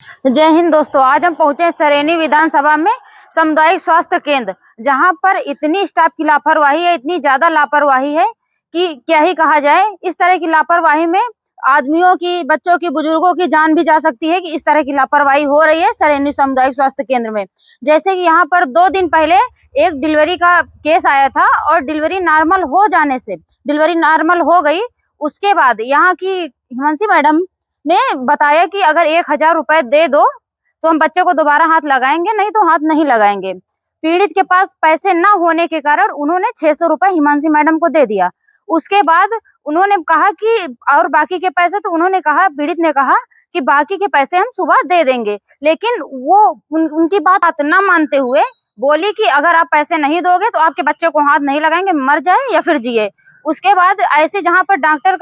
जय हिंद दोस्तों। आज हम पहुंचे सरेनी विधानसभा में सामुदायिक स्वास्थ्य केंद्र, जहां पर इतनी स्टाफ की लापरवाही है, इतनी ज्यादा लापरवाही है कि क्या ही कहा जाए। इस तरह की लापरवाही में आदमियों की, बच्चों की, बुजुर्गों की जान भी जा सकती है कि इस तरह की लापरवाही हो रही है सरेनी सामुदायिक स्वास्थ्य केंद्र में। जैसे कि यहाँ पर 2 दिन पहले एक डिलीवरी का केस आया था और डिलीवरी नॉर्मल हो जाने से डिलीवरी नॉर्मल हो गई। उसके बाद यहाँ की हिमांशी मैडम ने बताया कि अगर 1000 रुपए दे दो तो हम बच्चे को दोबारा हाथ लगाएंगे, नहीं तो हाथ नहीं लगाएंगे। पीड़ित के पास पैसे न होने के कारण उन्होंने 600 रुपए हिमांशी मैडम को दे दिया। उसके बाद उन्होंने कहा कि और बाकी के पैसे, तो उन्होंने कहा, पीड़ित ने कहा कि बाकी के पैसे हम सुबह दे देंगे। लेकिन वो उनकी बात न मानते हुए बोली कि अगर आप पैसे नहीं दोगे तो आपके बच्चे को हाथ नहीं लगाएंगे, मर जाए या फिर जिए। उसके बाद ऐसे जहां पर डॉक्टर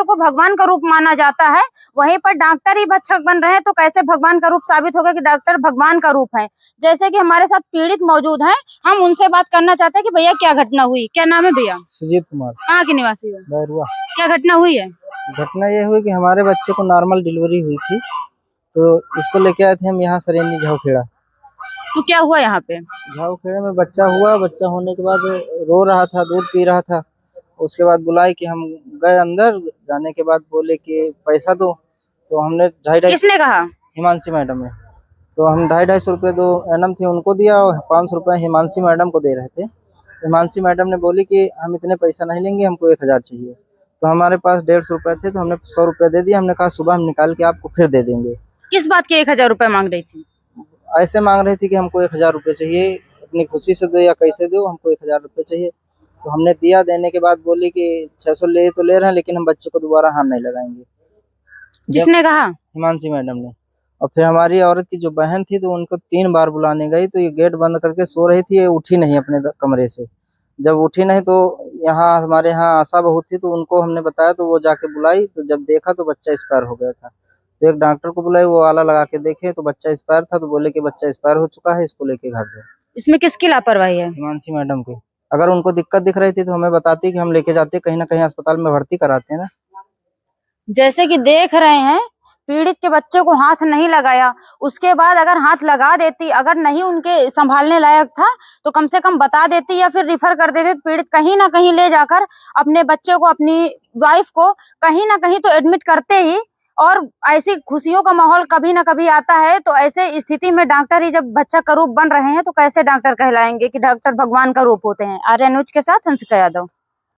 को भगवान का रूप माना जाता है, वहीं पर डॉक्टर ही भक्षक बन रहे हैं, तो कैसे भगवान का रूप साबित होगा कि डॉक्टर भगवान का रूप है। जैसे कि हमारे साथ पीड़ित मौजूद हैं, हम उनसे बात करना चाहते हैं कि भैया क्या घटना हुई, क्या नाम है भैया? सुजीत कुमार। कहाँ के निवासी हो? बैरुआ। क्या घटना हुई है? घटना ये हुई कि हमारे बच्चे को नॉर्मल डिलीवरी हुई थी, तो इसको लेके आए थे हम यहाँ सरेनी झावखेड़ा। तो क्या हुआ यहाँ पे? झावखेड़ा में बच्चा हुआ। बच्चा होने के बाद रो रहा था, दूध पी रहा था। उसके बाद बुलाए कि हम गए अंदर। जाने के बाद बोले कि पैसा दो, तो हमने 250। किसने कहा? हिमांशी मैडम ने। तो हम 250 रुपये दो एनम थे उनको दिया और 500 रुपये हिमांशी मैडम को दे रहे थे। हिमांशी मैडम ने बोली कि हम इतने पैसा नहीं लेंगे, हमको 1000 चाहिए। तो हमारे पास 150 रुपये थे, तो हमने 100 रुपये दे दिया। हमने कहा सुबह हम निकाल के आपको फिर दे देंगे। किस बात के 1000 रुपए मांग रही थी? ऐसे मांग रही थी कि हमको 1000 रुपये चाहिए, अपनी खुशी से दो या कैसे दो, हमको 1000 रुपये चाहिए। तो हमने दिया। देने के बाद बोली कि 600 ले तो ले रहे हैं, लेकिन हम बच्चे को दोबारा हाथ नहीं लगाएंगे। किसने कहा? हिमांशी मैडम ने। और फिर हमारी औरत की जो बहन थी, तो उनको 3 बार बुलाने गई, तो ये गेट बंद करके सो रही थी, ये उठी नहीं अपने कमरे से। जब उठी नहीं तो यहाँ हमारे यहाँ आशा बहू थी, तो उनको हमने बताया, तो वो जाके बुलाई। तो जब देखा तो बच्चा एक्सपायर हो गया था। तो एक डॉक्टर को बुलाई, वो आला लगा के देखे तो बच्चा एक्सपायर था। तो बोले कि बच्चा एक्सपायर हो चुका है, इसको लेके घर जाओ। इसमें किसकी लापरवाही है? हिमांशी मैडम की। अगर उनको दिक्कत दिख रही थी तो हमें बताती कि हम लेके जाते, कहीं ना कहीं अस्पताल में भर्ती कराते ना। जैसे कि देख रहे हैं, पीड़ित के बच्चे को हाथ नहीं लगाया। उसके बाद अगर हाथ लगा देती, अगर नहीं उनके संभालने लायक था, तो कम से कम बता देती या फिर रिफर कर देती। पीड़ित कहीं ना कहीं ले जाकर अपने बच्चे को, अपनी वाइफ को कहीं ना कहीं तो एडमिट करते ही। और ऐसी खुशियों का माहौल कभी ना कभी आता है, तो ऐसे स्थिति में डॉक्टर ही जब बच्चा का रूप बन रहे हैं, तो कैसे डॉक्टर कहलाएंगे कि डॉक्टर भगवान का रूप होते हैं। आर्या न्यूज के साथ हंसिका यादव।